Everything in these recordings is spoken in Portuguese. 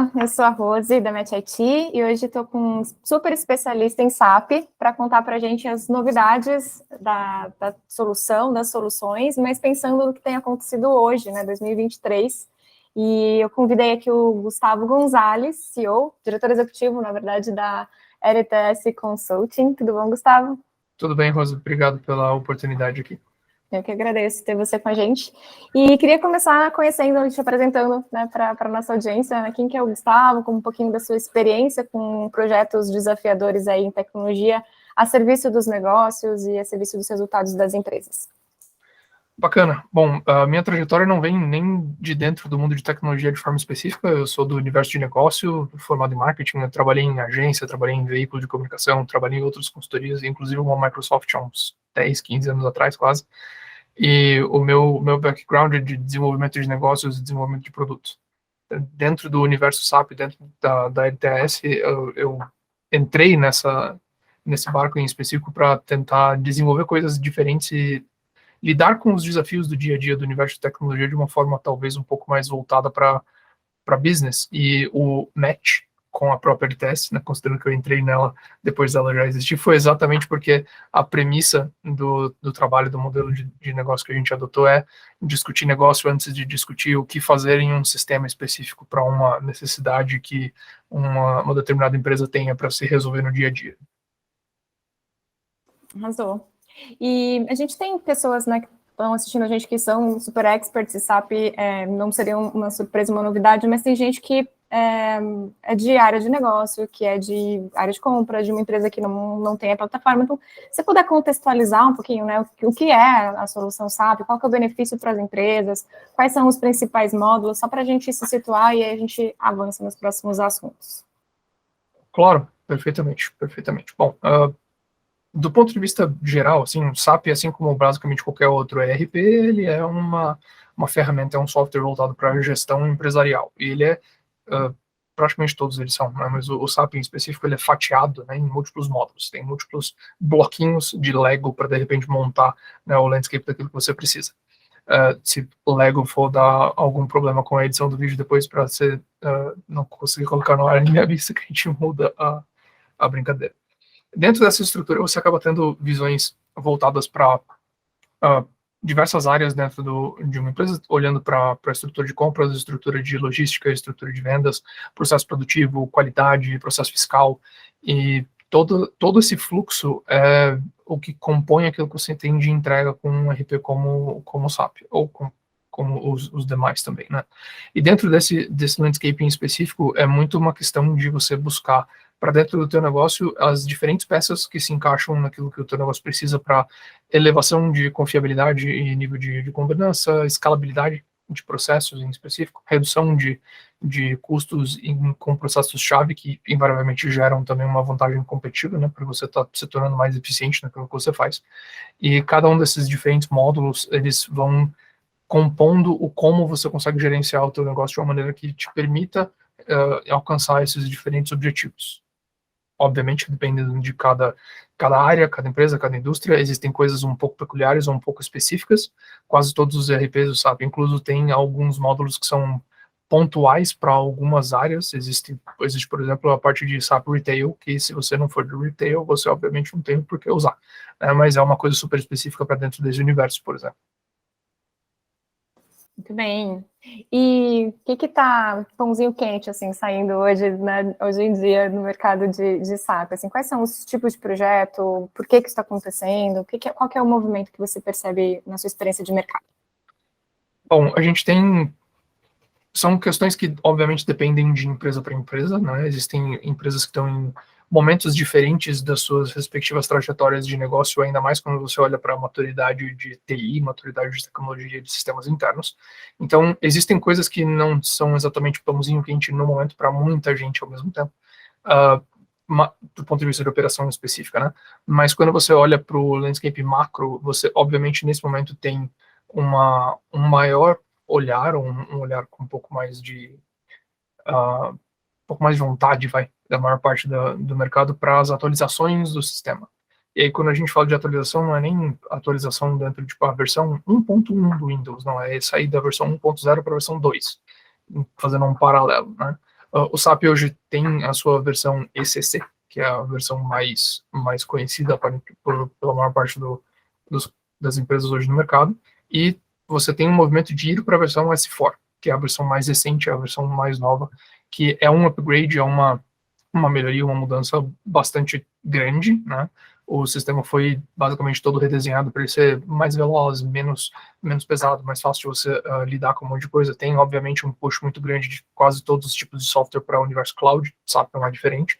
Olá, eu sou a Rose, da Match IT, e hoje estou com um super especialista em SAP para contar para a gente as novidades da solução, das soluções, mas pensando no que tem acontecido hoje, né, 2023. E eu convidei aqui o Gustavo Gonzalez, CEO, diretor executivo, na verdade, da LTS Consulting. Tudo bom, Gustavo? Tudo bem, Rose. Obrigado pela oportunidade aqui. Eu que agradeço ter você com a gente. E queria começar conhecendo, te apresentando, né, para a nossa audiência, né, quem que é o Gustavo, com um pouquinho da sua experiência com projetos desafiadores aí em tecnologia a serviço dos negócios e a serviço dos resultados das empresas. Bacana. Bom, a minha trajetória não vem nem de dentro do mundo de tecnologia de forma específica. Eu sou do universo de negócio, formado em marketing. Eu trabalhei em agência, trabalhei em veículo de comunicação, trabalhei em outras consultorias, inclusive uma Microsoft há uns 10, 15 anos atrás, quase. E o meu background é de desenvolvimento de negócios e desenvolvimento de produtos. Dentro do universo SAP, dentro da LTS, eu entrei nesse barco em específico para tentar desenvolver coisas diferentes e lidar com os desafios do dia a dia do universo de tecnologia de uma forma talvez um pouco mais voltada para business. E o match com a própria LTS, né, considerando que eu entrei nela depois dela já existir, foi exatamente porque a premissa do trabalho, do modelo de negócio que a gente adotou é discutir negócio antes de discutir o que fazer em um sistema específico para uma necessidade que uma determinada empresa tenha para se resolver no dia a dia. Arrasou. E a gente tem pessoas, né, que estão assistindo a gente que são super experts e SAP não seria uma surpresa, uma novidade, mas tem gente que é de área de negócio, que é de área de compra, de uma empresa que não tem a plataforma. Então, se você puder contextualizar um pouquinho, né, o que é a solução SAP, qual que é o benefício para as empresas, quais são os principais módulos, só para a gente se situar e aí a gente avança nos próximos assuntos. Claro, perfeitamente, perfeitamente. Bom, do ponto de vista geral, assim, o SAP, assim como basicamente qualquer outro ERP, ele é uma ferramenta, é um software voltado para a gestão empresarial. E ele é, praticamente todos eles são, né, mas o SAP em específico, ele é fatiado, né, em múltiplos módulos. Tem múltiplos bloquinhos de Lego para, de repente, montar, né, o landscape daquilo que você precisa. Se o Lego for dar algum problema com a edição do vídeo depois para você não conseguir colocar no ar, me avisa que a gente muda a brincadeira. Dentro dessa estrutura, você acaba tendo visões voltadas para diversas áreas dentro de uma empresa, olhando para a estrutura de compras, estrutura de logística, estrutura de vendas, processo produtivo, qualidade, processo fiscal, e todo esse fluxo é o que compõe aquilo que você tem de entrega com um RP como o SAP, ou como os demais também, né? E dentro desse landscape em específico, é muito uma questão de você buscar para dentro do teu negócio as diferentes peças que se encaixam naquilo que o teu negócio precisa para elevação de confiabilidade e nível de governança, escalabilidade de processos em específico, redução de custos com processos-chave que invariavelmente geram também uma vantagem competitiva, né, porque você está se tornando mais eficiente naquilo que você faz. E cada um desses diferentes módulos, eles vão compondo o como você consegue gerenciar o teu negócio de uma maneira que te permita alcançar esses diferentes objetivos. Obviamente, dependendo de cada área, cada empresa, cada indústria, existem coisas um pouco peculiares ou um pouco específicas. Quase todos os ERPs do SAP, incluso, tem alguns módulos que são pontuais para algumas áreas. Existe, por exemplo, a parte de SAP Retail, que se você não for de retail, você obviamente não tem por que usar, né? Mas é uma coisa super específica para dentro desse universo, por exemplo. Muito bem. E o que está pãozinho quente, assim, saindo hoje, né, hoje em dia no mercado de SAP? Assim, quais são os tipos de projeto? Por que isso está acontecendo? Qual que é o movimento que você percebe na sua experiência de mercado? Bom, a gente tem... São questões que, obviamente, dependem de empresa para empresa, né? Existem empresas que estão em momentos diferentes das suas respectivas trajetórias de negócio, ainda mais quando você olha para a maturidade de TI, maturidade de tecnologia de sistemas internos. Então, existem coisas que não são exatamente pãozinho quente no momento para muita gente ao mesmo tempo, do ponto de vista de operação específica, né? Mas quando você olha para o landscape macro, você, obviamente, nesse momento tem um maior olhar, um olhar com um pouco mais de vontade, da maior parte do mercado para as atualizações do sistema. E aí, quando a gente fala de atualização, não é nem atualização dentro de a versão 1.1 do Windows, não, é sair da versão 1.0 para a versão 2, fazendo um paralelo, né? O SAP hoje tem a sua versão ECC, que é a versão mais conhecida pela maior parte das empresas hoje no mercado, e você tem um movimento de ir para a versão S4, que é a versão mais recente, a versão mais nova, que é um upgrade, é uma melhoria, uma mudança bastante grande, né? O sistema foi basicamente todo redesenhado para ele ser mais veloz, menos pesado, mais fácil de você lidar com um monte de coisa. Tem, obviamente, um push muito grande de quase todos os tipos de software para o universo cloud, SAP não é diferente.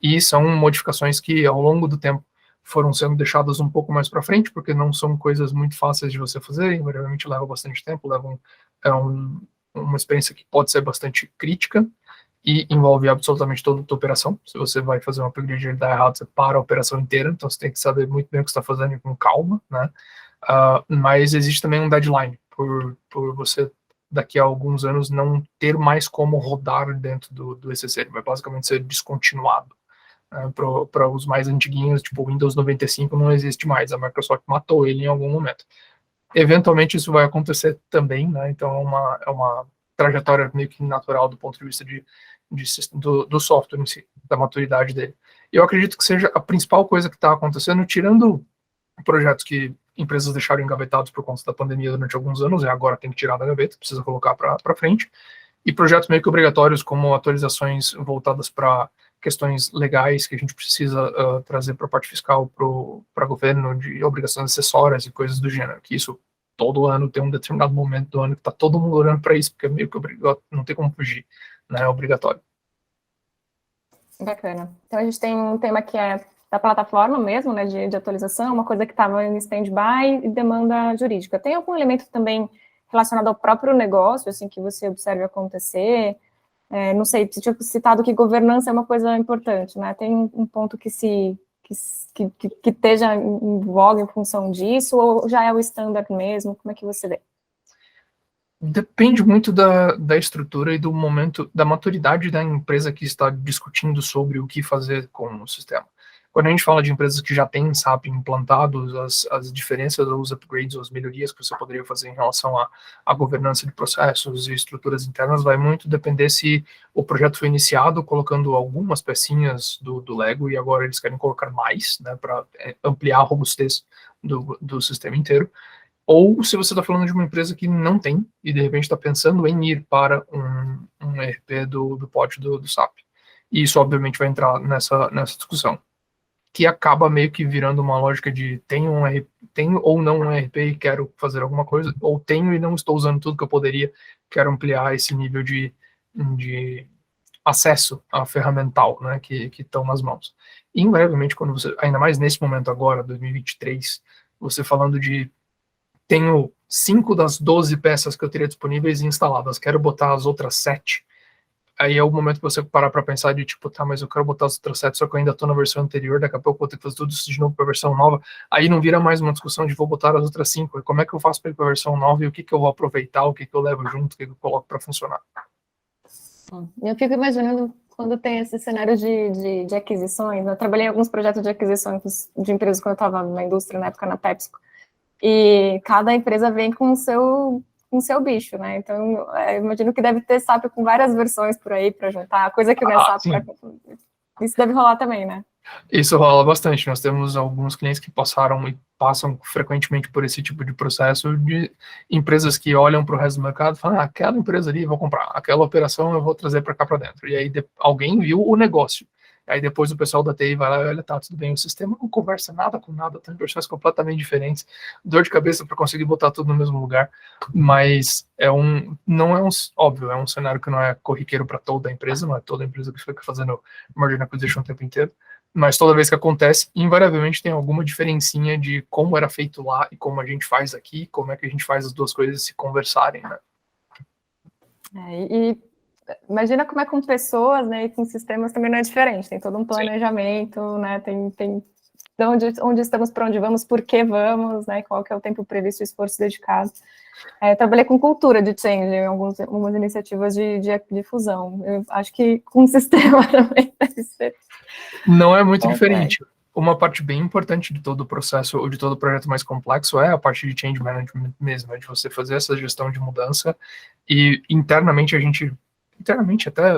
E são modificações que, ao longo do tempo, foram sendo deixadas um pouco mais para frente, porque não são coisas muito fáceis de você fazer, invariavelmente leva bastante tempo, uma experiência que pode ser bastante crítica, e envolve absolutamente toda a tua operação. Se você vai fazer uma upgrade e ele dá errado, você para a operação inteira, então você tem que saber muito bem o que você está fazendo e com calma, né? Mas existe também um deadline, por você, daqui a alguns anos, não ter mais como rodar dentro do ECC, ele vai basicamente ser descontinuado. Para os mais antiguinhos, tipo o Windows 95 não existe mais, a Microsoft matou ele em algum momento. Eventualmente isso vai acontecer também, né? Então é uma trajetória meio que natural do ponto de vista do software em si, da maturidade dele. Eu acredito que seja a principal coisa que está acontecendo, tirando projetos que empresas deixaram engavetados por conta da pandemia durante alguns anos, e agora tem que tirar da gaveta, precisa colocar para frente, e projetos meio que obrigatórios, como atualizações voltadas para questões legais que a gente precisa trazer para a parte fiscal, para governo, de obrigações acessórias e coisas do gênero, que isso todo ano tem um determinado momento do ano que está todo mundo olhando para isso, porque é meio que obrigatório, não tem como fugir, né? É obrigatório. Bacana. Então a gente tem um tema que é da plataforma mesmo, né, de atualização, uma coisa que estava em stand-by e demanda jurídica. Tem algum elemento também relacionado ao próprio negócio, assim, que você observe acontecer? Não sei, você tinha citado que governança é uma coisa importante, né? Tem um ponto que esteja em voga em função disso, ou já é o standard mesmo? Como é que você vê? Depende muito da estrutura e do momento, da maturidade da empresa que está discutindo sobre o que fazer com o sistema. Quando a gente fala de empresas que já têm SAP implantados, as diferenças, os upgrades, as melhorias que você poderia fazer em relação à governança de processos e estruturas internas vai muito depender se o projeto foi iniciado colocando algumas pecinhas do Lego e agora eles querem colocar mais, né, para ampliar a robustez do sistema inteiro. Ou se você está falando de uma empresa que não tem e de repente está pensando em ir para um ERP do pod do SAP. E isso, obviamente, vai entrar nessa discussão, que acaba meio que virando uma lógica de tenho ou não um ERP e quero fazer alguma coisa, ou tenho e não estou usando tudo que eu poderia, quero ampliar esse nível de acesso à ferramental, né, que estão nas mãos. E, invariavelmente, quando você, ainda mais nesse momento agora, 2023, você falando de tenho 5 das 12 peças que eu teria disponíveis instaladas, quero botar as outras 7. Aí é o momento que você parar para pensar de tipo, tá, mas eu quero botar as outras 7, só que eu ainda tô na versão anterior, daqui a pouco eu vou ter que fazer tudo isso de novo para a versão nova. Aí não vira mais uma discussão de vou botar as outras 5, como é que eu faço para ir para a versão nova e o que eu vou aproveitar, o que eu levo junto, o que eu coloco para funcionar. Eu fico imaginando quando tem esse cenário de aquisições. Eu trabalhei em alguns projetos de aquisições de empresas quando eu estava na indústria, na época na PepsiCo. E cada empresa vem com o seu bicho, né? Então, eu imagino que deve ter SAP com várias versões por aí para juntar, coisa que não é SAP. Isso deve rolar também, né? Isso rola bastante. Nós temos alguns clientes que passaram e passam frequentemente por esse tipo de processo de empresas que olham para o resto do mercado e falam, aquela empresa ali eu vou comprar, aquela operação eu vou trazer para cá para dentro. E aí alguém viu o negócio. Aí depois o pessoal da TI vai lá e olha, tá, tudo bem, o sistema não conversa nada com nada, tem versões completamente diferentes, dor de cabeça para conseguir botar tudo no mesmo lugar, mas não é óbvio, é um cenário que não é corriqueiro para toda a empresa, não é toda a empresa que fica fazendo merger and acquisition o tempo inteiro, mas toda vez que acontece, invariavelmente tem alguma diferencinha de como era feito lá e como a gente faz aqui, como é que a gente faz as duas coisas se conversarem, né? E imagina como é com pessoas, né, e com sistemas também não é diferente, tem todo um planejamento, Sim. Né, tem de onde estamos, para onde vamos, por que vamos, né, qual que é o tempo previsto, o esforço dedicado. Trabalhei com cultura de change, em algumas iniciativas de fusão, eu acho que com o sistema também deve ser. Não é muito diferente. Uma parte bem importante de todo o processo, ou de todo o projeto mais complexo, é a parte de change management mesmo, é de você fazer essa gestão de mudança, e internamente a gente internamente até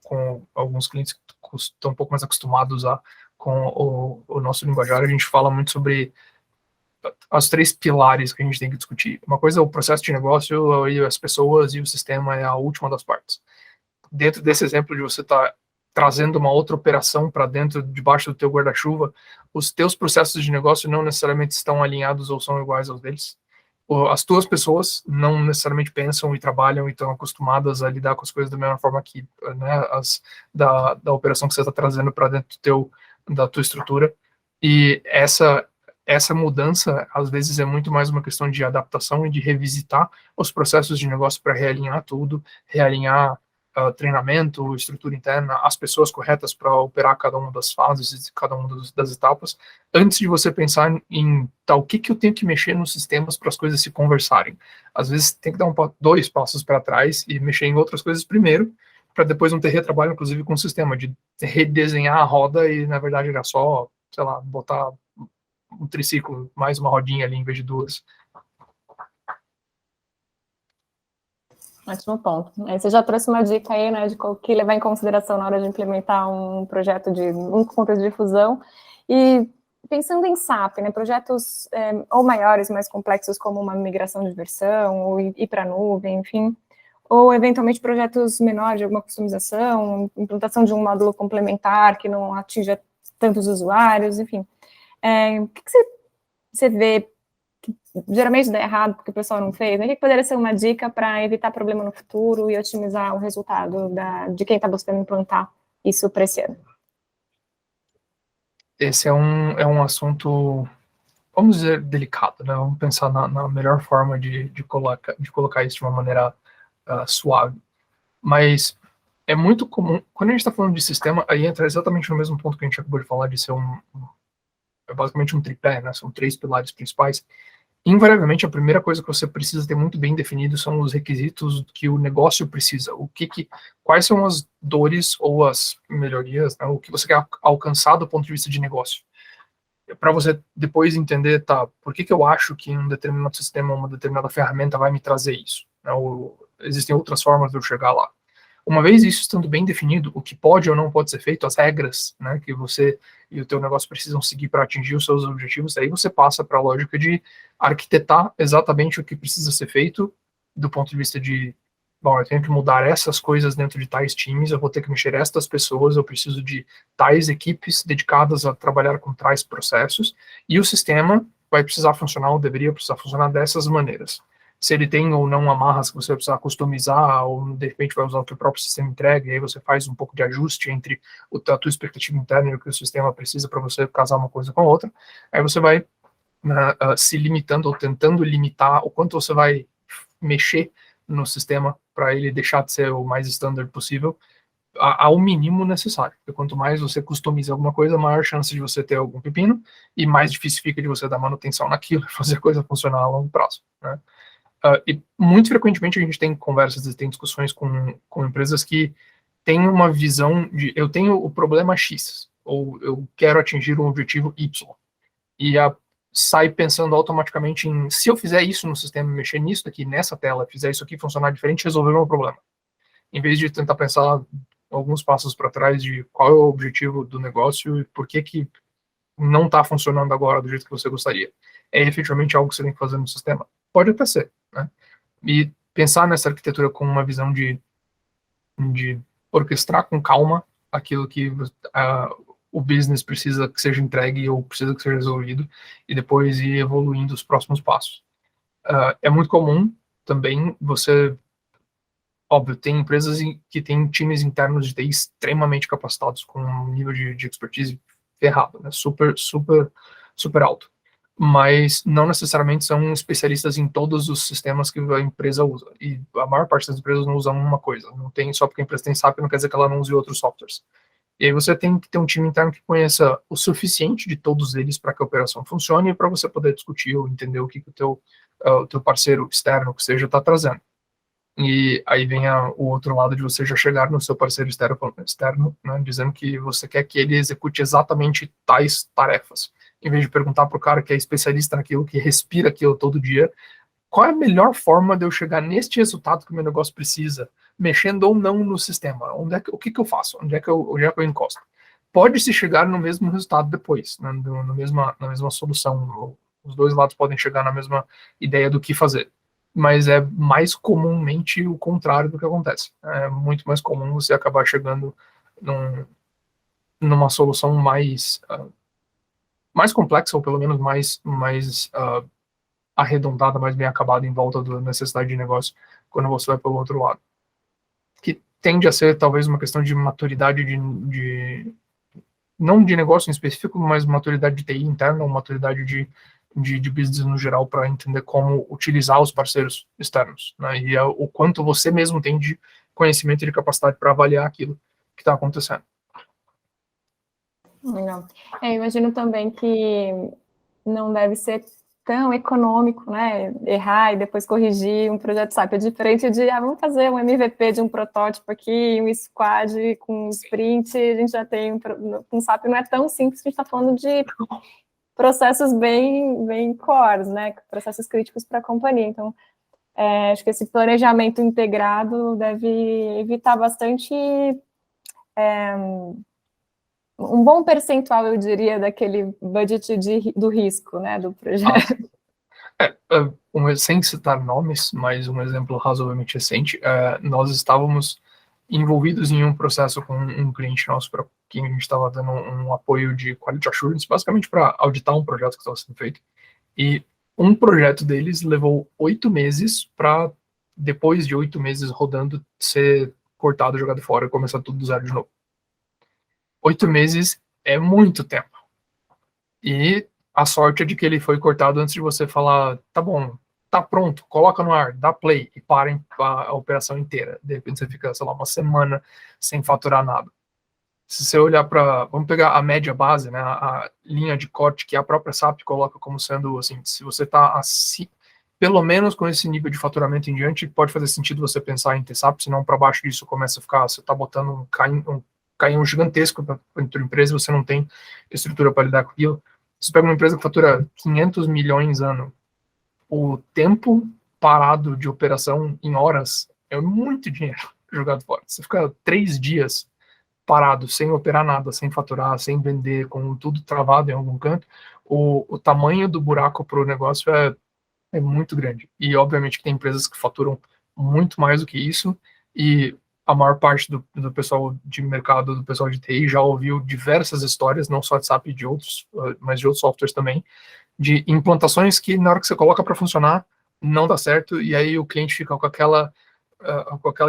com alguns clientes que estão um pouco mais acostumados com o nosso linguajar, a gente fala muito sobre as 3 pilares que a gente tem que discutir. Uma coisa é o processo de negócio, e as pessoas, e o sistema é a última das partes. Dentro desse exemplo de você estar trazendo uma outra operação para dentro, debaixo do teu guarda-chuva, os teus processos de negócio não necessariamente estão alinhados ou são iguais aos deles. As tuas pessoas não necessariamente pensam e trabalham e estão acostumadas a lidar com as coisas da mesma forma que, né, da operação que você está trazendo para dentro da tua estrutura. E essa mudança, às vezes, é muito mais uma questão de adaptação e de revisitar os processos de negócio para realinhar tudo, realinhar treinamento, estrutura interna, as pessoas corretas para operar cada uma das fases, cada uma das etapas, antes de você pensar em o que eu tenho que mexer nos sistemas para as coisas se conversarem. Às vezes tem que dar 2 passos para trás e mexer em outras coisas primeiro, para depois não ter retrabalho, inclusive, com o sistema, de redesenhar a roda e, na verdade, era só, sei lá, botar um triciclo, mais uma rodinha ali em vez de 2. Ótimo ponto. Aí você já trouxe uma dica aí, né, de o que levar em consideração na hora de implementar um projeto um contexto de fusão. E pensando em SAP, né, projetos ou maiores, mais complexos, como uma migração de versão, ou ir para a nuvem, enfim, ou eventualmente projetos menores de alguma customização, implantação de um módulo complementar que não atinja tantos usuários, enfim. O que você vê que geralmente dá errado porque o pessoal não fez? O que poderia ser uma dica para evitar problema no futuro e otimizar o resultado de quem está buscando implantar isso para esse ano? Esse é um assunto, vamos dizer, delicado, né? Vamos pensar na melhor forma de colocar isso de uma maneira suave. Mas é muito comum, quando a gente está falando de sistema, aí entra exatamente no mesmo ponto que a gente acabou de falar, de ser é basicamente um tripé, né? São 3 pilares principais. Invariavelmente, a primeira coisa que você precisa ter muito bem definido são os requisitos que o negócio precisa. Quais são as dores ou as melhorias, né? O que você quer alcançar do ponto de vista de negócio. Para você depois entender, tá, por que eu acho que um determinado sistema, uma determinada ferramenta vai me trazer isso, né? Ou existem outras formas de eu chegar lá. Uma vez isso estando bem definido, o que pode ou não pode ser feito, as regras, né, que você e o teu negócio precisam seguir para atingir os seus objetivos, aí você passa para a lógica de arquitetar exatamente o que precisa ser feito do ponto de vista de, bom, eu tenho que mudar essas coisas dentro de tais times, eu vou ter que mexer estas pessoas, eu preciso de tais equipes dedicadas a trabalhar com tais processos, e o sistema vai precisar funcionar ou deveria precisar funcionar dessas maneiras. Se ele tem ou não amarras que você vai precisar customizar, ou de repente vai usar o que o próprio sistema entrega, e aí você faz um pouco de ajuste entre a tua expectativa interna e o que o sistema precisa para você casar uma coisa com a outra. Aí você vai se limitando ou tentando limitar o quanto você vai mexer no sistema para ele deixar de ser o mais standard possível, ao mínimo necessário. Porque quanto mais você customiza alguma coisa, maior chance de você ter algum pepino, e mais difícil fica de você dar manutenção naquilo e fazer a coisa funcionar a longo prazo, né? E muito frequentemente a gente tem conversas e tem discussões com empresas que têm uma visão de eu tenho o problema X, ou eu quero atingir o objetivo Y, e sai pensando automaticamente em se eu fizer isso no sistema, mexer nisso aqui, nessa tela, fizer isso aqui funcionar diferente, resolver o meu problema. Em vez de tentar pensar alguns passos para trás de qual é o objetivo do negócio e por que não está funcionando agora do jeito que você gostaria. É efetivamente algo que você tem que fazer no sistema? Pode até ser, né? E pensar nessa arquitetura com uma visão de orquestrar com calma aquilo que o business precisa que seja entregue ou precisa que seja resolvido, e depois ir evoluindo os próximos passos. É muito comum também você, óbvio, tem empresas que têm times internos de TI extremamente capacitados, com um nível de expertise ferrado, né? Super, super, super alto. Mas não necessariamente são especialistas em todos os sistemas que a empresa usa. E a maior parte das empresas não usam uma coisa. Não tem só porque a empresa tem SAP, não quer dizer que ela não use outros softwares. E aí você tem que ter um time interno que conheça o suficiente de todos eles para que a operação funcione e para você poder discutir ou entender o que o teu parceiro externo que seja está trazendo. E aí vem o outro lado de você já chegar no seu parceiro externo, né, dizendo que você quer que ele execute exatamente tais tarefas. Em vez de perguntar para o cara que é especialista naquilo, que respira aquilo todo dia, qual é a melhor forma de eu chegar neste resultado que o meu negócio precisa, mexendo ou não no sistema? O que que eu faço? Onde é que eu encosto? Pode-se chegar no mesmo resultado depois, né, na mesma solução. Os dois lados podem chegar na mesma ideia do que fazer. Mas é mais comumente o contrário do que acontece. É muito mais comum você acabar chegando numa solução mais complexa, ou pelo menos mais arredondada, mais bem acabada em volta da necessidade de negócio, quando você vai pelo outro lado. Que tende a ser talvez uma questão de maturidade não de negócio em específico, mas maturidade de TI interna, ou maturidade de business no geral, para entender como utilizar os parceiros externos, né? E o quanto você mesmo tem de conhecimento e de capacidade para avaliar aquilo que está acontecendo. Legal. Eu imagino também que não deve ser tão econômico, né? Errar e depois corrigir um projeto SAP. É diferente de, vamos fazer um MVP de um protótipo aqui, um squad com sprint, a gente já tem um SAP, não é tão simples, a gente está falando de processos bem cores, né? Processos críticos para a companhia. Então, acho que esse planejamento integrado deve evitar bastante um bom percentual, eu diria, daquele budget do risco, né, do projeto. Sem citar nomes, mas um exemplo razoavelmente recente, nós estávamos envolvidos em um processo com um cliente nosso para quem a gente estava dando um apoio de quality assurance, basicamente para auditar um projeto que estava sendo feito. E um projeto deles levou 8 meses para, depois de 8 meses rodando, ser cortado, jogado fora e começar tudo do zero de novo. 8 meses é muito tempo. E a sorte é de que ele foi cortado antes de você falar, tá bom, tá pronto, coloca no ar, dá play e parem a operação inteira. De repente você fica, sei lá, uma semana sem faturar nada. Se você olhar para, vamos pegar a média base, né, a linha de corte que a própria SAP coloca como sendo, assim, se você está assim, pelo menos com esse nível de faturamento em diante, pode fazer sentido você pensar em ter SAP, senão para baixo disso começa a ficar, você está botando um cainho gigantesco para a tua empresa, você não tem estrutura para lidar com aquilo. Você pega uma empresa que fatura 500 milhões ano, o tempo parado de operação em horas é muito dinheiro jogado fora. Você fica 3 dias parado, sem operar nada, sem faturar, sem vender, com tudo travado em algum canto, o tamanho do buraco para o negócio é muito grande. E, obviamente, que tem empresas que faturam muito mais do que isso, e a maior parte do pessoal de mercado, do pessoal de TI, já ouviu diversas histórias, não só de SAP, de outros, mas de outros softwares também, de implantações que, na hora que você coloca para funcionar, não dá certo, e aí o cliente fica com aquela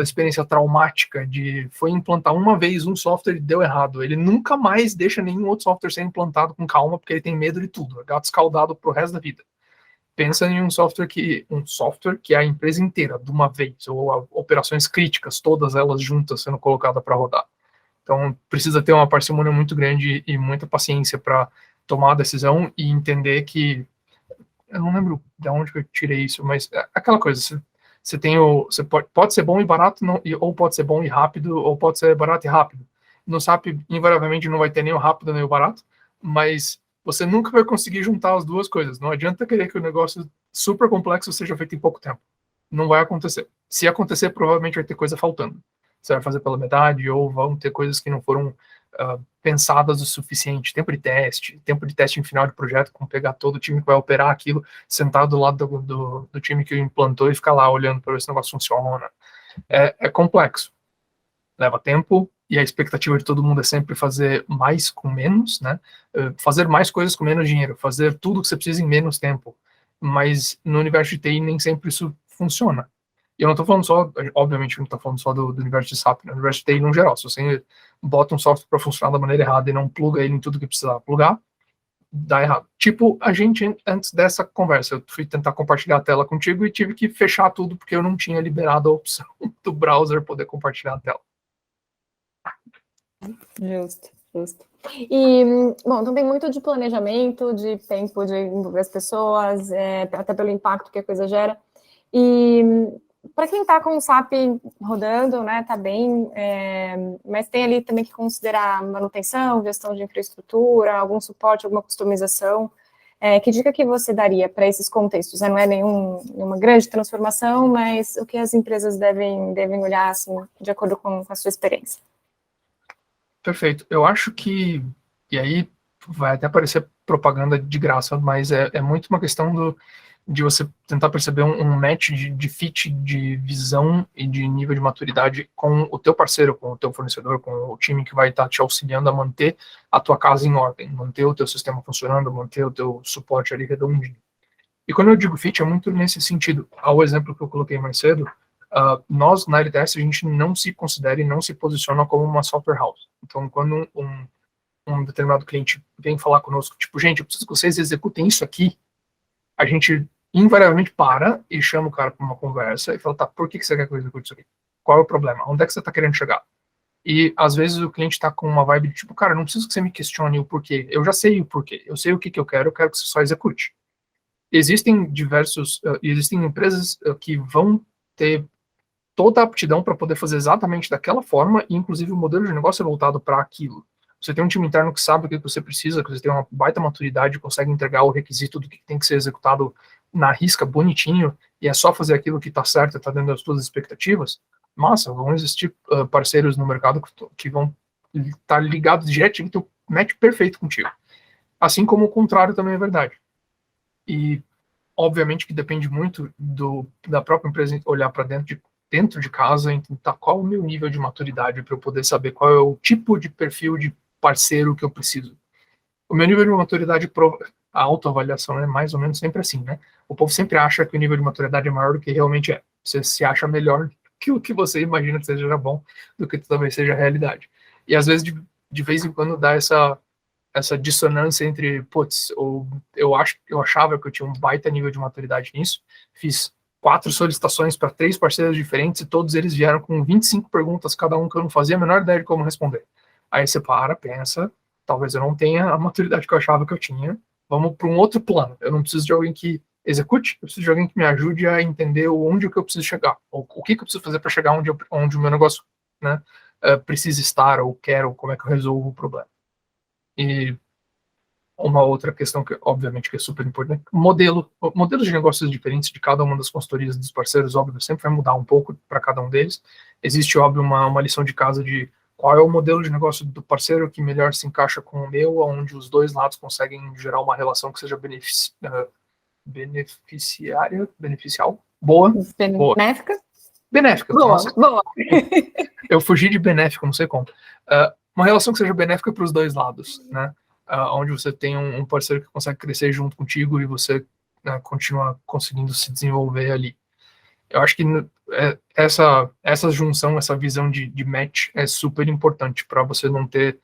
experiência traumática de foi implantar uma vez um software e deu errado. Ele nunca mais deixa nenhum outro software ser implantado com calma, porque ele tem medo de tudo. É gato escaldado pro resto da vida. Pensa em um software que é a empresa inteira, de uma vez, ou operações críticas, todas elas juntas sendo colocadas para rodar. Então, precisa ter uma parcimônia muito grande e muita paciência para tomar a decisão e entender que eu não lembro de onde que eu tirei isso, mas é aquela coisa, você pode ser bom e barato, não, ou pode ser bom e rápido, ou pode ser barato e rápido. No SAP, invariavelmente, não vai ter nem o rápido nem o barato, mas você nunca vai conseguir juntar as duas coisas. Não adianta querer que o negócio super complexo seja feito em pouco tempo. Não vai acontecer. Se acontecer, provavelmente vai ter coisa faltando. Você vai fazer pela metade, ou vão ter coisas que não foram pensadas o suficiente, tempo de teste em final de projeto, com pegar todo o time que vai operar aquilo, sentar do lado do time que implantou e ficar lá olhando para ver se o negócio funciona. É complexo, leva tempo, e a expectativa de todo mundo é sempre fazer mais com menos, né? Fazer mais coisas com menos dinheiro, fazer tudo que você precisa em menos tempo. Mas no universo de TI nem sempre isso funciona. E eu não estou falando só, obviamente, não estou falando só do universo de SAP, no universo de TI no geral. Se você bota um software para funcionar da maneira errada e não pluga ele em tudo que precisa plugar, dá errado. Tipo, a gente, antes dessa conversa, eu fui tentar compartilhar a tela contigo e tive que fechar tudo porque eu não tinha liberado a opção do browser poder compartilhar a tela. Justo. E, bom, então tem muito de planejamento, de tempo de envolver as pessoas, até pelo impacto que a coisa gera. E para quem está com o SAP rodando, né, tá bem, mas tem ali também que considerar manutenção, gestão de infraestrutura, algum suporte, alguma customização. Que dica que você daria para esses contextos? Não é nenhuma grande transformação, mas o que as empresas devem olhar assim, de acordo com a sua experiência? Perfeito. Eu acho que, e aí vai até parecer propaganda de graça, mas é muito uma questão de você tentar perceber um match de fit, de visão e de nível de maturidade com o teu parceiro, com o teu fornecedor, com o time que vai estar te auxiliando a manter a tua casa em ordem, manter o teu sistema funcionando, manter o teu suporte ali redondinho. E quando eu digo fit, é muito nesse sentido. Ao exemplo que eu coloquei mais cedo, nós, na LTS, a gente não se considera e não se posiciona como uma software house. Então, quando um determinado cliente vem falar conosco, tipo, gente, eu preciso que vocês executem isso aqui, a gente invariavelmente para e chama o cara para uma conversa e fala, tá, por que você quer que eu execute isso aqui? Qual é o problema? Onde é que você está querendo chegar? E, às vezes, o cliente está com uma vibe de tipo, cara, não preciso que você me questione o porquê. Eu já sei o porquê. Eu sei o que eu quero que você só execute. Existem empresas que vão ter toda a aptidão para poder fazer exatamente daquela forma, e inclusive o modelo de negócio é voltado para aquilo. Você tem um time interno que sabe o que você precisa, que você tem uma baita maturidade, consegue entregar o requisito do que tem que ser executado na risca, bonitinho, e é só fazer aquilo que está certo, está dentro das suas expectativas. Massa, vão existir parceiros no mercado que vão estar ligados direto, então match perfeito contigo. Assim como o contrário também é verdade. E obviamente que depende muito da própria empresa olhar para dentro de casa e tentar qual o meu nível de maturidade para eu poder saber qual é o tipo de perfil de parceiro que eu preciso. O meu nível de maturidade, a autoavaliação é mais ou menos sempre assim, né? O povo sempre acha que o nível de maturidade é maior do que realmente é. Você se acha melhor que o que você imagina que seja bom do que talvez seja a realidade. E às vezes, de vez em quando, dá essa dissonância entre, putz, eu achava que eu tinha um baita nível de maturidade nisso, fiz 4 solicitações para 3 parceiros diferentes e todos eles vieram com 25 perguntas, cada um que eu não fazia a menor ideia de como responder. Aí você para, pensa, talvez eu não tenha a maturidade que eu achava que eu tinha, vamos para um outro plano. Eu não preciso de alguém que execute, eu preciso de alguém que me ajude a entender onde que eu preciso chegar, ou o que eu preciso fazer para chegar onde o meu negócio, né, precisa estar, ou quer, ou como é que eu resolvo o problema. E uma outra questão que, obviamente, que é super importante, modelos de negócios diferentes de cada uma das consultorias dos parceiros, óbvio, sempre vai mudar um pouco para cada um deles. Existe, óbvio, uma lição de casa de qual é o modelo de negócio do parceiro que melhor se encaixa com o meu, onde os dois lados conseguem gerar uma relação que seja beneficial, boa, Benéfica? Benéfica. Boa, Nossa. boa. Eu fugi de benéfico, não sei como. Uma relação que seja benéfica para os dois lados, né? Onde você tem um parceiro que consegue crescer junto contigo e você, né, continua conseguindo se desenvolver ali. Eu acho que essa junção, essa visão de match é super importante para você não ter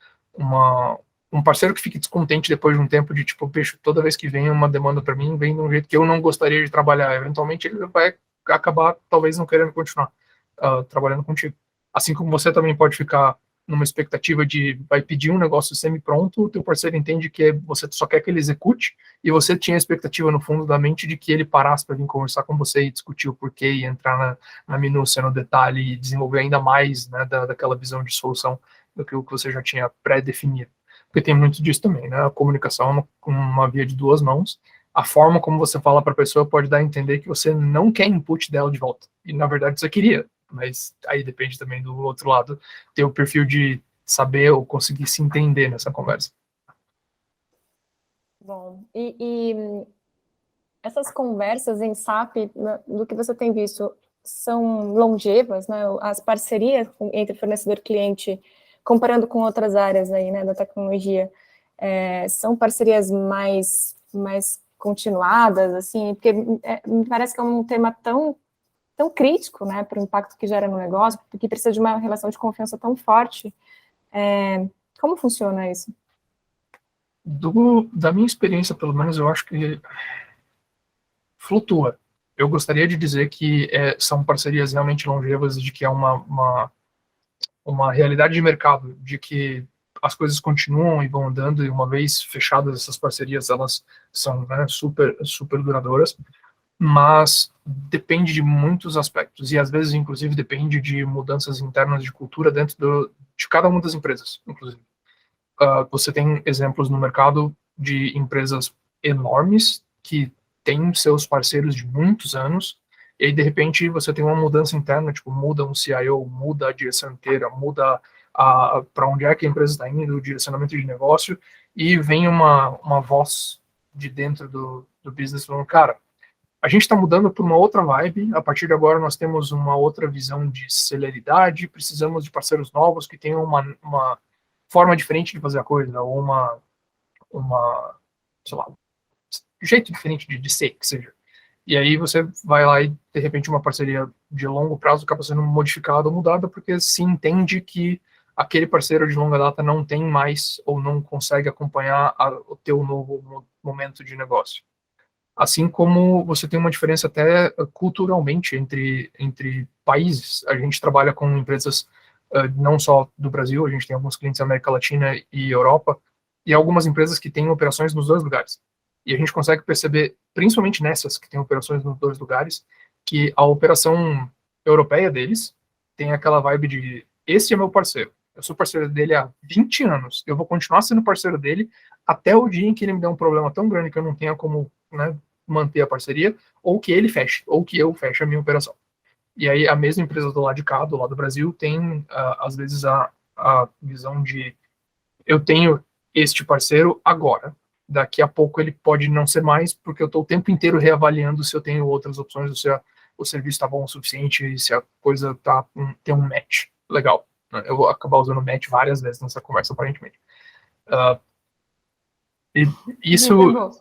um parceiro que fique descontente depois de um tempo de tipo, bicho, toda vez que vem uma demanda para mim, vem de um jeito que eu não gostaria de trabalhar. Eventualmente ele vai acabar talvez não querendo continuar trabalhando contigo. Assim como você também pode ficar numa expectativa de vai pedir um negócio semi-pronto, o teu parceiro entende que você só quer que ele execute, e você tinha a expectativa no fundo da mente de que ele parasse para vir conversar com você e discutir o porquê, e entrar na minúcia, no detalhe, e desenvolver ainda mais, né, daquela visão de solução do que o que você já tinha pré-definido. Porque tem muito disso também, né? A comunicação é uma via de duas mãos. A forma como você fala para a pessoa pode dar a entender que você não quer input dela de volta. E, na verdade, você queria. Mas aí depende também do outro lado, ter o perfil de saber ou conseguir se entender nessa conversa. Bom, e essas conversas em SAP, do que você tem visto, são longevas, né? As parcerias entre fornecedor e cliente, comparando com outras áreas aí, né, da tecnologia, são parcerias mais continuadas, assim, porque me parece que é um tema tão crítico, né, para o impacto que gera no negócio, porque precisa de uma relação de confiança tão forte. Como funciona isso? Da minha experiência, pelo menos, eu acho que flutua. Eu gostaria de dizer que são parcerias realmente longevas, de que é uma realidade de mercado, de que as coisas continuam e vão andando, e uma vez fechadas essas parcerias, elas são, né, super, super duradouras, mas depende de muitos aspectos, e às vezes, inclusive, depende de mudanças internas de cultura dentro de cada uma das empresas, inclusive. Você tem exemplos no mercado de empresas enormes que têm seus parceiros de muitos anos, e aí, de repente, você tem uma mudança interna, tipo, muda um CIO, muda a direção inteira, muda para onde é que a empresa está indo, o direcionamento de negócio, e vem uma voz de dentro do business falando, cara, a gente está mudando para uma outra vibe, a partir de agora nós temos uma outra visão de celeridade, precisamos de parceiros novos que tenham uma forma diferente de fazer a coisa, ou uma sei lá, jeito diferente de ser, que seja. E aí você vai lá e, de repente, uma parceria de longo prazo acaba sendo modificada ou mudada porque se entende que aquele parceiro de longa data não tem mais ou não consegue acompanhar o teu novo momento de negócio. Assim como você tem uma diferença até culturalmente entre países. A gente trabalha com empresas não só do Brasil, a gente tem alguns clientes da América Latina e Europa, e algumas empresas que têm operações nos dois lugares. E a gente consegue perceber, principalmente nessas que têm operações nos dois lugares, que a operação europeia deles tem aquela vibe de esse é meu parceiro. Eu sou parceiro dele há 20 anos. Eu vou continuar sendo parceiro dele até o dia em que ele me der um problema tão grande que eu não tenha como, né, manter a parceria, ou que ele feche, ou que eu feche a minha operação. E aí a mesma empresa do lado de cá, do lado do Brasil, tem às vezes a visão de eu tenho este parceiro agora. Daqui a pouco ele pode não ser mais, porque eu estou o tempo inteiro reavaliando se eu tenho outras opções, ou se o serviço está bom o suficiente, e se a coisa tem um match legal. Eu vou acabar usando match várias vezes nessa conversa, aparentemente. E isso,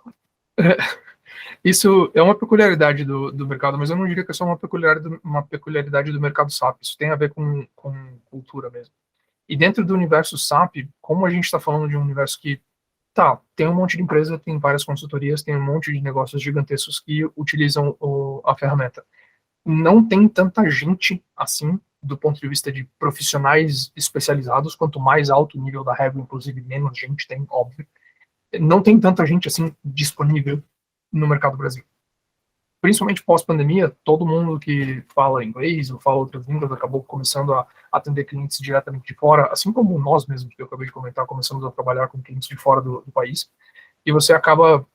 isso é uma peculiaridade do mercado, mas eu não diria que é só uma peculiaridade do mercado SAP. Isso tem a ver com cultura mesmo. E dentro do universo SAP, como a gente está falando de um universo que tem um monte de empresa, tem várias consultorias, tem um monte de negócios gigantescos que utilizam a ferramenta. Não tem tanta gente assim, do ponto de vista de profissionais especializados, quanto mais alto o nível da régua, inclusive menos gente tem, óbvio. Não tem tanta gente assim disponível no mercado brasileiro. Principalmente pós-pandemia, todo mundo que fala inglês ou fala outras línguas acabou começando a atender clientes diretamente de fora, assim como nós mesmos, que eu acabei de comentar, começamos a trabalhar com clientes de fora do país, e você acaba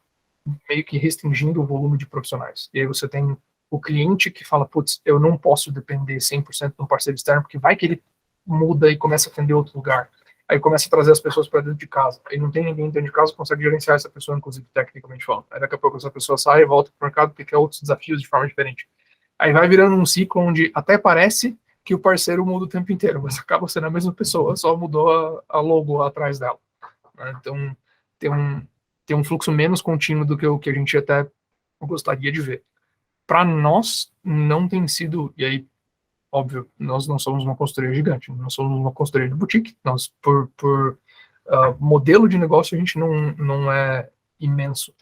meio que restringindo o volume de profissionais. E aí você tem o cliente que fala, putz, eu não posso depender 100% de um parceiro externo, porque vai que ele muda e começa a atender outro lugar. Aí começa a trazer as pessoas para dentro de casa. Aí não tem ninguém dentro de casa que consegue gerenciar essa pessoa, inclusive tecnicamente falando. Aí daqui a pouco essa pessoa sai e volta para o mercado porque quer outros desafios de forma diferente. Aí vai virando um ciclo onde até parece que o parceiro muda o tempo inteiro, mas acaba sendo a mesma pessoa, só mudou a logo atrás dela. Então tem um fluxo menos contínuo do que o que a gente até gostaria de ver. Para nós, não tem sido, e aí óbvio, nós não somos uma consultoria gigante, nós somos uma consultoria de boutique, nós, por modelo de negócio, a gente não é imenso,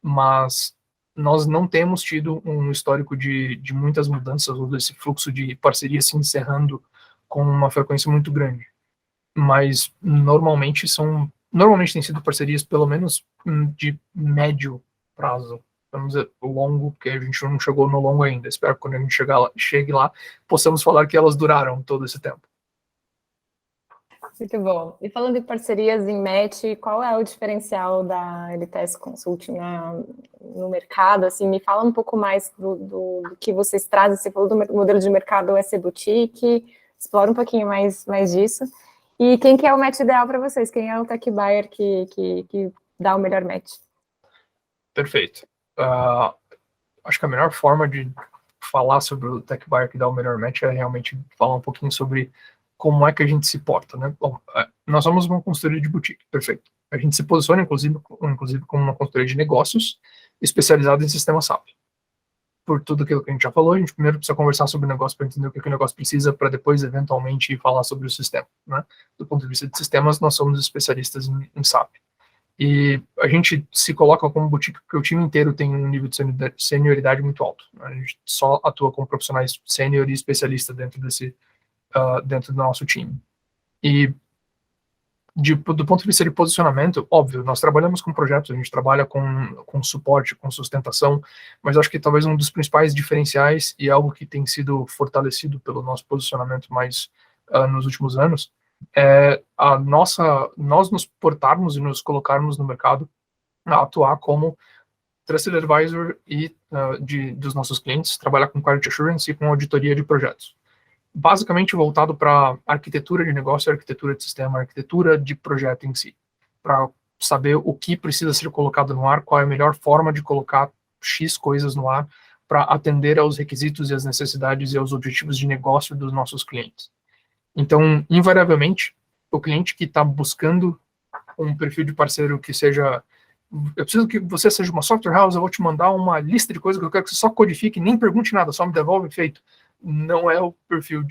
mas nós não temos tido um histórico de muitas mudanças, ou desse fluxo de parceria se encerrando com uma frequência muito grande. Mas, normalmente tem sido parcerias, pelo menos, de médio prazo, vamos dizer, longo, porque a gente não chegou no longo ainda. Espero que quando a gente chegue lá, possamos falar que elas duraram todo esse tempo. Muito bom. E falando de parcerias em match, qual é o diferencial da LTS Consulting no mercado? Assim, me fala um pouco mais do que vocês trazem. Você falou do modelo de mercado SC Boutique, explora um pouquinho mais disso. E quem que é o match ideal para vocês? Quem é o tech buyer que dá o melhor match? Perfeito. Acho que a melhor forma de falar sobre o tech buyer que dá o melhor match é realmente falar um pouquinho sobre como é que a gente se porta, né? Bom, nós somos uma consultoria de boutique, perfeito. A gente se posiciona, inclusive como uma consultoria de negócios especializada em sistema SAP. Por tudo aquilo que a gente já falou, a gente primeiro precisa conversar sobre o negócio para entender o que o negócio precisa, para depois, eventualmente, falar sobre o sistema, né? Do ponto de vista de sistemas, nós somos especialistas em SAP. E a gente se coloca como boutique porque o time inteiro tem um nível de senioridade muito alto. A gente só atua com profissionais sênior e especialista dentro do nosso time. E do ponto de vista de posicionamento, óbvio, nós trabalhamos com projetos, a gente trabalha com suporte, com sustentação, mas acho que talvez um dos principais diferenciais e algo que tem sido fortalecido pelo nosso posicionamento mais nos últimos anos é nós nos portarmos e nos colocarmos no mercado a atuar como Trusted Advisor e dos nossos clientes, trabalhar com Quality Assurance e com auditoria de projetos. Basicamente voltado para arquitetura de negócio, arquitetura de sistema, arquitetura de projeto em si, para saber o que precisa ser colocado no ar, qual é a melhor forma de colocar X coisas no ar para atender aos requisitos e às necessidades e aos objetivos de negócio dos nossos clientes. Então, invariavelmente, o cliente que está buscando um perfil de parceiro que seja... Eu preciso que você seja uma software house, eu vou te mandar uma lista de coisas que eu quero que você só codifique, nem pergunte nada, só me devolve feito. Não é o perfil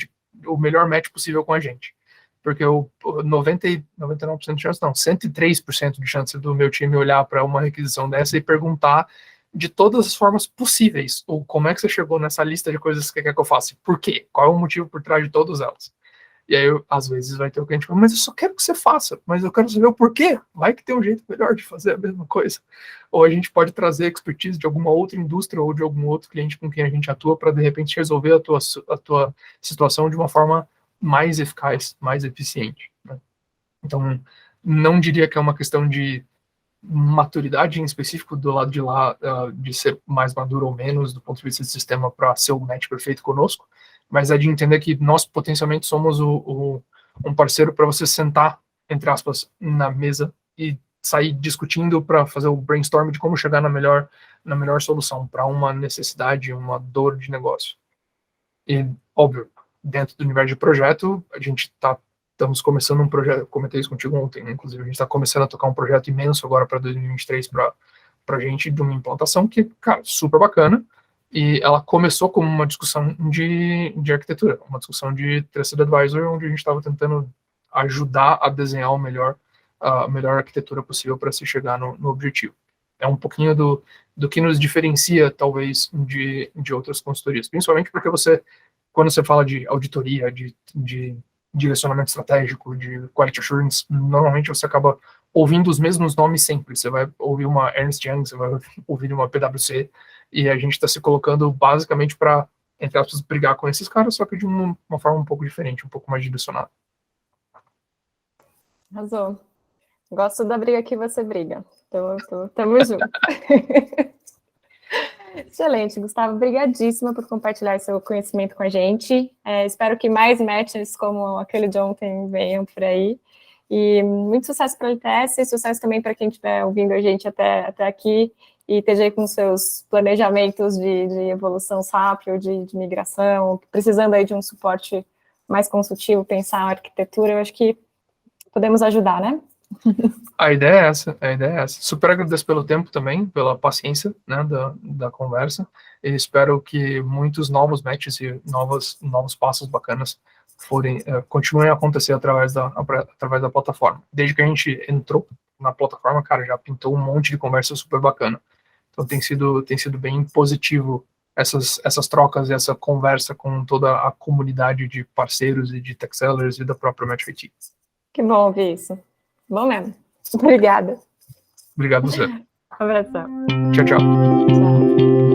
o melhor match possível com a gente. Porque o 99% de chance, não, 103% de chance do meu time olhar para uma requisição dessa e perguntar de todas as formas possíveis, ou como é que você chegou nessa lista de coisas que quer que eu faça? Por quê? Qual é o motivo por trás de todas elas? E aí, às vezes, vai ter o cliente falando, mas eu só quero que você faça, mas eu quero saber o porquê. Vai que tem um jeito melhor de fazer a mesma coisa. Ou a gente pode trazer expertise de alguma outra indústria ou de algum outro cliente com quem a gente atua para, de repente, resolver a tua situação de uma forma mais eficaz, mais eficiente, né? Então, não diria que é uma questão de maturidade em específico do lado de lá, de ser mais maduro ou menos do ponto de vista do sistema para ser o match perfeito conosco, mas é de entender que nós potencialmente somos um parceiro para você sentar, entre aspas, na mesa e sair discutindo para fazer o brainstorm de como chegar na melhor solução para uma necessidade, uma dor de negócio. E, óbvio, dentro do universo de projeto, a gente estamos começando um projeto, comentei isso contigo ontem, né? Inclusive a gente está começando a tocar um projeto imenso agora para 2023 para a gente, de uma implantação que, cara, super bacana, e ela começou como uma discussão de arquitetura, uma discussão de Trusted Advisor, onde a gente estava tentando ajudar a desenhar a melhor arquitetura possível para se chegar no objetivo. É um pouquinho do que nos diferencia, talvez, de outras consultorias, principalmente porque quando você fala de auditoria, de direcionamento estratégico, de quality assurance, normalmente você acaba ouvindo os mesmos nomes sempre. Você vai ouvir uma Ernst Young, você vai ouvir uma PwC, e a gente está se colocando basicamente para, entre aspas, brigar com esses caras, só que de uma forma um pouco diferente, um pouco mais direcionada. Arrasou. Gosto da briga que você briga. Tamo junto. Excelente, Gustavo. Obrigadíssima por compartilhar seu conhecimento com a gente. Espero que mais matches como aquele de ontem venham por aí. E muito sucesso para o ITS e sucesso também para quem estiver ouvindo a gente até aqui e esteja aí com seus planejamentos de evolução SAP ou de migração, precisando aí de um suporte mais consultivo, pensar a arquitetura. Eu acho que podemos ajudar, né? A ideia é essa. Super agradeço pelo tempo também, pela paciência, né, da conversa, e espero que muitos novos matches e novos passos bacanas continuem a acontecer através da plataforma. Desde que a gente entrou na plataforma, cara, já pintou um monte de conversa super bacana. Então tem sido bem positivo essas trocas e essa conversa com toda a comunidade de parceiros e de tech sellers e da própria MatchIT. Que bom ouvir isso. Bom mesmo. Obrigada. Obrigado, você. Abração. Tchau, tchau. Tchau.